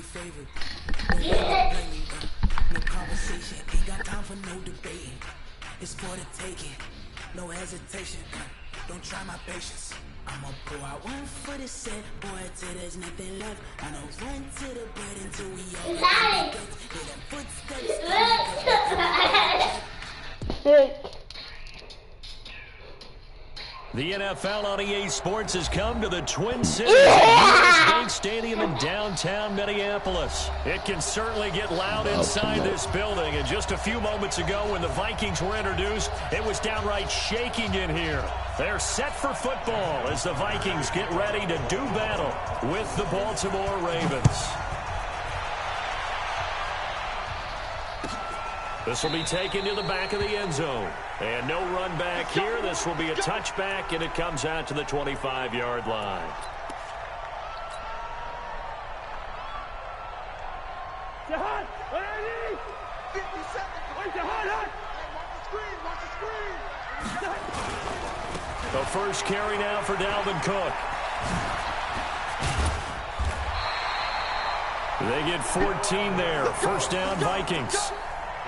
favorite. No blaming, no conversation. Ain't got time for no debating. It's for the taking, no hesitation. Don't try my patience. I'ma pull out one foot and set, boy, till there's nothing left. I'ma run to the bed until we all get the guts. Hear them footsteps. The NFL on EA Sports has come to the Twin Cities at US Bank Stadium in downtown Minneapolis. It can certainly get loud inside this building. And just a few moments ago when the Vikings were introduced, it was downright shaking in here. They're set for football as the Vikings get ready to do battle with the Baltimore Ravens. This will be taken to the back of the end zone. And no run back here. This will be a touchback, and it comes out to the 25-yard line. The first carry now for Dalvin Cook. They get 14 there. First down, Vikings.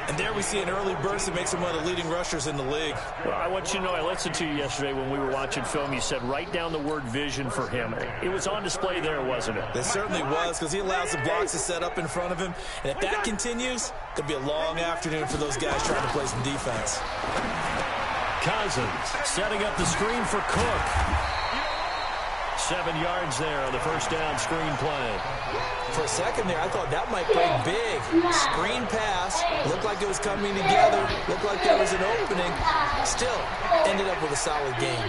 And there we see an early burst that makes him one of the leading rushers in the league. Well, I want you to know, I listened to you yesterday when we were watching film. You said write down the word vision for him. It was on display there, wasn't it? It certainly was, because he allows the blocks to set up in front of him. And if that continues, it'll be a long afternoon for those guys trying to play some defense. Cousins setting up the screen for Cook. 7 yards there on the first down screen play. For a second there, I thought that might play big. Screen pass. Looked like it was coming together. Looked like there was an opening. Still, ended up with a solid game.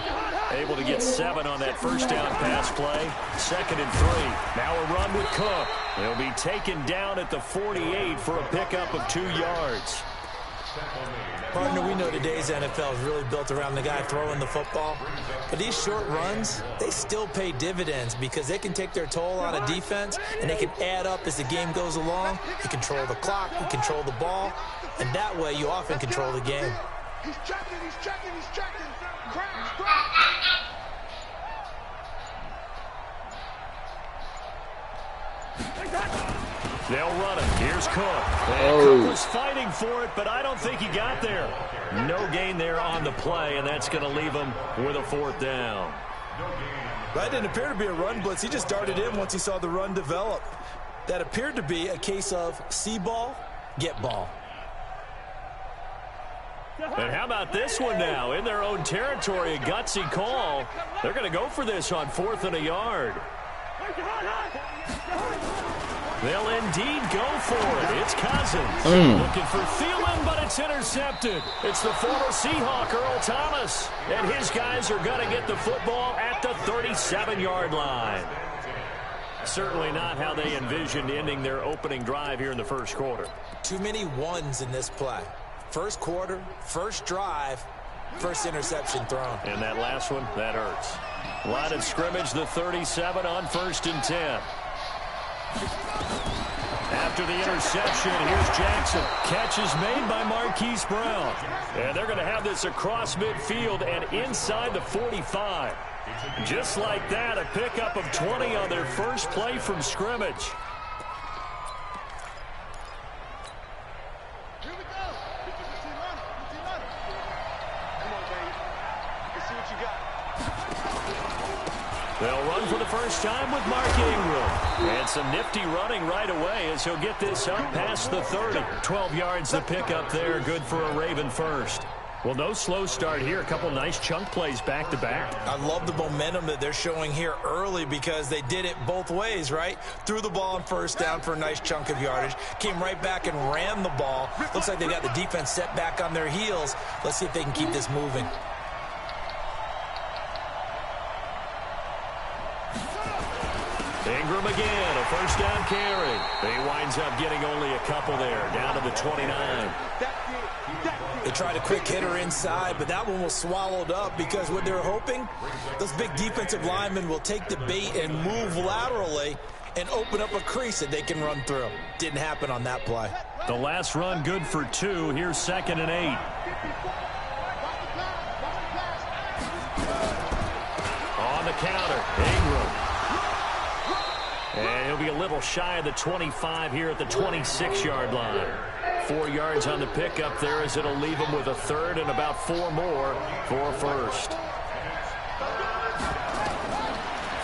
Able to get 7 on that first down pass play. 2nd and 3. Now a run with Cook. He'll be taken down at the 48 for a pickup of 2 yards. Partner, we know today's NFL is really built around the guy throwing the football. But these short runs, they still pay dividends because they can take their toll on a defense, and they can add up as the game goes along. You control the clock, you control the ball, and that way you often control the game. He's checking. Crash. They'll run it. Here's Cook. Cook was fighting for it, but I don't think he got there. No gain there on the play, and that's going to leave him with a 4th down. That didn't appear to be a run blitz. He just darted in once he saw the run develop. That appeared to be a case of see ball, get ball. And how about this one now? In their own territory, a gutsy call. They're going to go for this on 4th and a yard. They'll indeed go for it. It's Cousins. Looking for Thielen, but it's intercepted. It's the former Seahawk, Earl Thomas. And his guys are going to get the football at the 37-yard line. Certainly not how they envisioned ending their opening drive here in the first quarter. Too many ones in this play. First quarter, first drive, first interception thrown. And that last one, that hurts. Line of scrimmage, the 37 on 1st and 10. After the interception, here's Jackson. Catch is made by Marquise Brown. And they're going to have this across midfield and inside the 45. Just like that, a pickup of 20 on their first play from scrimmage. Here we go. Come on, baby. Let's see what you got. They'll run for the first time with Mark Ingram. And some nifty running right away as he'll get this up past the 30. 12 yards to pick up there. Good for a Raven first. Well, no slow start here. A couple nice chunk plays back-to-back. I love the momentum that they're showing here early because they did it both ways, right? Threw the ball on first down for a nice chunk of yardage. Came right back and ran the ball. Looks like they got the defense set back on their heels. Let's see if they can keep this moving. Ingram again, a first down carry. He winds up getting only a couple there, down to the 29. They tried a quick hitter inside, but that one was swallowed up because what they're hoping, those big defensive linemen will take the bait and move laterally and open up a crease that they can run through. Didn't happen on that play. The last run good for 2. Here's 2nd and 8. On the counter, Ingram. And he'll be a little shy of the 25 here at the 26-yard line. 4 yards on the pickup there as it'll leave him with a third and about 4 more for a first.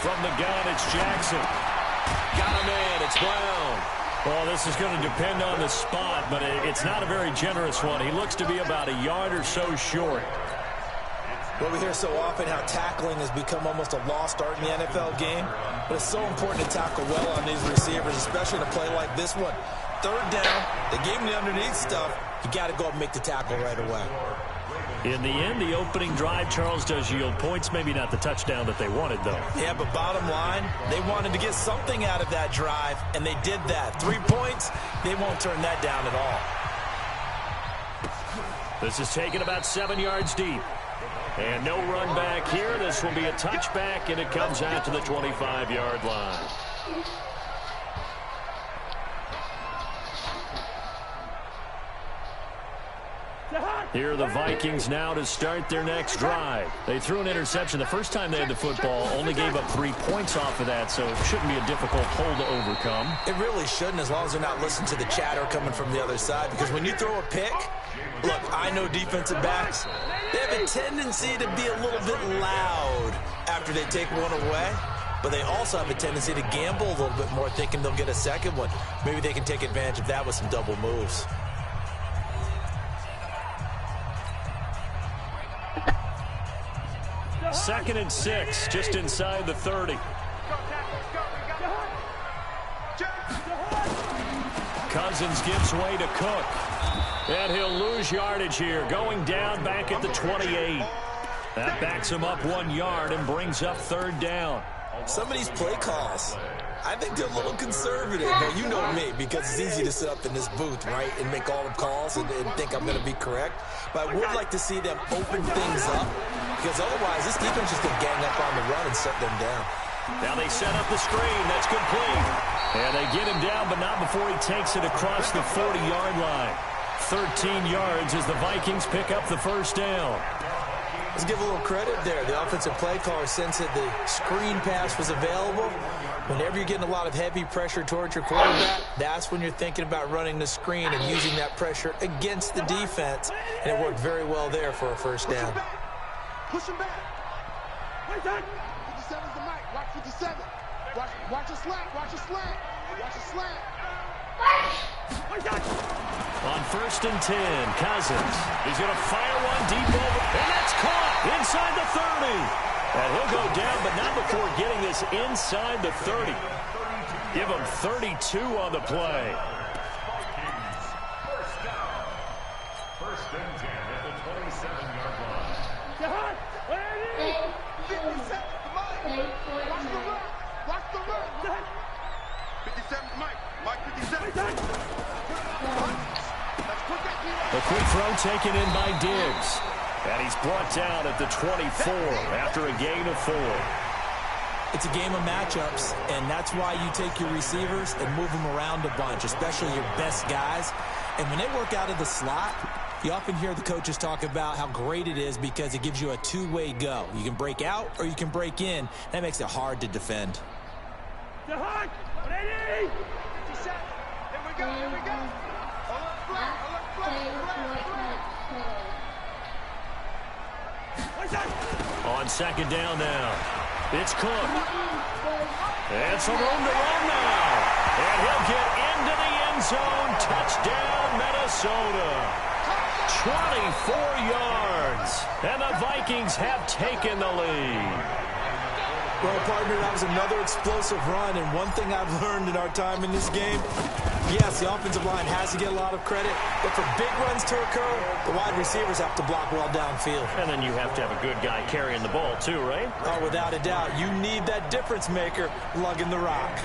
From the gun, it's Jackson. Got him in. It's Brown. Well, this is going to depend on the spot, but it's not a very generous one. He looks to be about a yard or so short. Well, we hear so often how tackling has become almost a lost art in the NFL game, but it's so important to tackle well on these receivers, especially in a play like this one. Third down, they gave him the underneath stuff. You got to go up and make the tackle right away. In the end, the opening drive, Charles, does yield points. Maybe not the touchdown that they wanted, though. Yeah, but bottom line, they wanted to get something out of that drive, and they did that. 3 points, they won't turn that down at all. This is taken about 7 yards deep. And no run back here. This will be a touchback, and it comes out to the 25-yard line. Here are the Vikings now to start their next drive. They threw an interception the first time they had the football, only gave up 3 points off of that, so it shouldn't be a difficult hole to overcome. It really shouldn't, as long as they're not listening to the chatter coming from the other side, because when you throw a pick, look, I know defensive backs, they have a tendency to be a little bit loud after they take one away, but they also have a tendency to gamble a little bit more, thinking they'll get a second one. Maybe they can take advantage of that with some double moves. Second and 6, just inside the 30. Cousins gives way to Cook. And he'll lose yardage here, going down back at the 28. That backs him up 1 yard and brings up third down. Some of these play calls, I think they're a little conservative. Now, you know me, because it's easy to sit up in this booth, right, and make all the calls and think I'm going to be correct. But I would like to see them open things up, because otherwise this defense is going to gang up on the run and shut them down. Now they set up the screen. That's complete. And they get him down, but not before he takes it across the 40-yard line. 13 yards as the Vikings pick up the first down. Let's give a little credit there. The offensive play caller sensed that the screen pass was available. Whenever you're getting a lot of heavy pressure towards your quarterback, that's when you're thinking about running the screen and using that pressure against the defense. And it worked very well there for a first down. Push him back. 57's the mic. Watch 57. Watch a slant. Watch a slant. Watch a slant. On first and 10, Cousins. He's going to fire one deep over, and that's caught inside the 30. And he'll go down, but not before getting this inside the 30. Give him 32 on the play. First and 10 at the 27-yard line. 57's the mic. Watch the run. Watch the run. 57's the mic. Mike 57. A quick throw taken in by Diggs. And he's brought down at the 24 after a gain of 4. It's a game of matchups, and that's why you take your receivers and move them around a bunch, especially your best guys. And when they work out of the slot, you often hear the coaches talk about how great it is because it gives you a two-way go. You can break out or you can break in. That makes it hard to defend. Here we go. Here we go. Alert flag. Alert flag. On second down now, it's Cook. And some room to run now. And he'll get into the end zone. Touchdown, Minnesota. 24 yards. And the Vikings have taken the lead. Well, partner, that was another explosive run, and one thing I've learned in our time in this game, yes, the offensive line has to get a lot of credit, but for big runs to occur, the wide receivers have to block well downfield. And then you have to have a good guy carrying the ball too, right? Oh, without a doubt. You need that difference maker lugging the rock.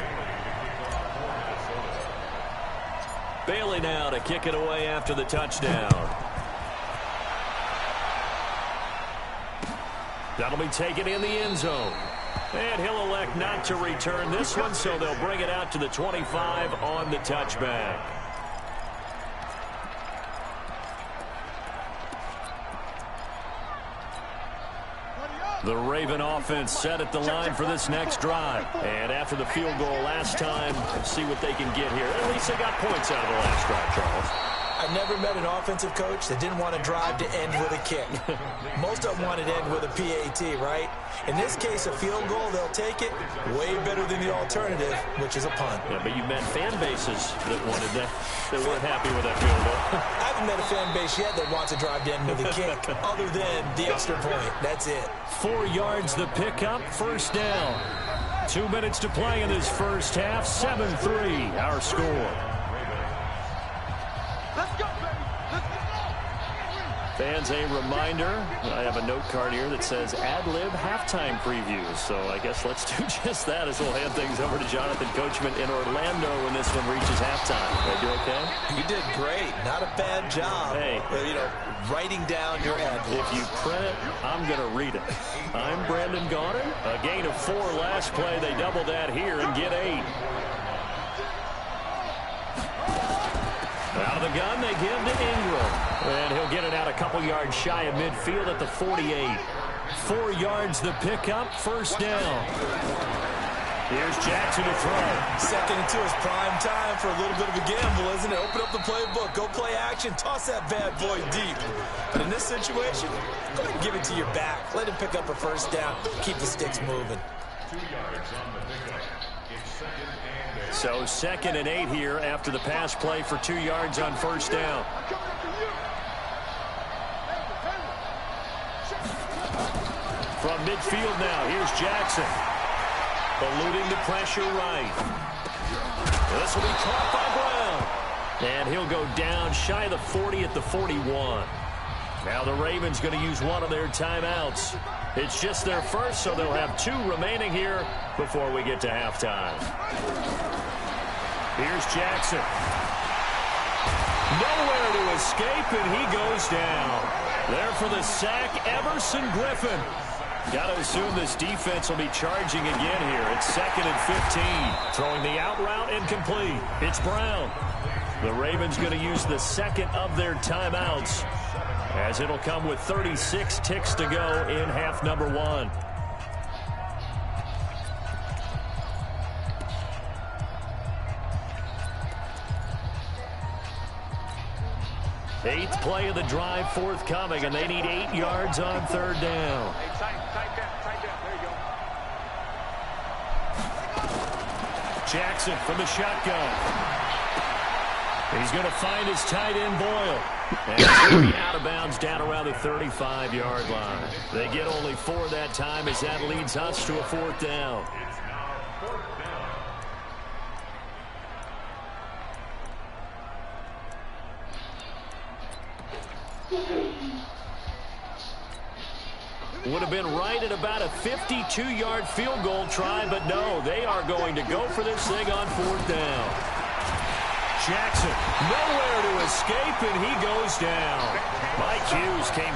Bailey now to kick it away after the touchdown. That'll be taken in the end zone. And he'll elect not to return this one, so they'll bring it out to the 25 on the touchback. The Raven offense set at the line for this next drive. And after the field goal last time, see what they can get here. At least they got points out of the last drive, Charles. I've never met an offensive coach that didn't want to drive to end with a kick. Most of them wanted to end with a PAT, right? In this case, a field goal, they'll take it way better than the alternative, which is a punt. Yeah, but you met fan bases that wanted that, that weren't happy with that field goal. I haven't met a fan base yet that wants to drive to end with a kick, other than the extra point. That's it. 4 yards the pickup, first down. 2 minutes to play in this first half, 7-3 our score. Let's go, baby. Let's go. Fans, a reminder, I have a note card here that says ad-lib halftime previews. So I guess let's do just that as we'll hand things over to Jonathan Coachman in Orlando when this one reaches halftime. Did I do okay? You did great. Not a bad job. Hey. Writing down your ad-libs. If you print it, I'm going to read it. I'm Brandon Gaudin. A gain of 4 last play. They double that here and get 8. Out of the gun, they give to Ingram. And he'll get it out a couple yards shy of midfield at the 48. 4 yards the pickup, first down. Here's Jackson to throw. Second and 2 is prime time for a little bit of a gamble, isn't it? Open up the playbook, go play action, toss that bad boy deep. But in this situation, go ahead and give it to your back. Let him pick up a first down. Keep the sticks moving. 2 yards on the pickup. It's second and 8. So 2nd and 8 here after the pass play for 2 yards on first down. From midfield now, here's Jackson. Eluding the pressure right. This will be caught by Brown. And he'll go down shy of the 40 at the 41. Now the Ravens going to use one of their timeouts. It's just their first, so they'll have 2 remaining here before we get to halftime. Here's Jackson. Nowhere to escape, and he goes down. There for the sack, Everson Griffin. Got to assume this defense will be charging again here. It's 2nd and 15. Throwing the out route incomplete. It's Brown. The Ravens going to use the 2nd of their timeouts, as it'll come with 36 ticks to go in half number 1. Eighth play of the drive forthcoming, and they need 8 yards on 3rd down. Hey, tight that. There you go. Jackson from the shotgun. He's going to find his tight end, Boyle. And it's going to be out of bounds down around the 35-yard line. They get only 4 that time as that leads us to a 4th down. It's now 4th down. Would have been right at about a 52-yard field goal try, but no, they are going to go for this thing on 4th down. Jackson, nowhere to escape, and he goes down. Mike Hughes came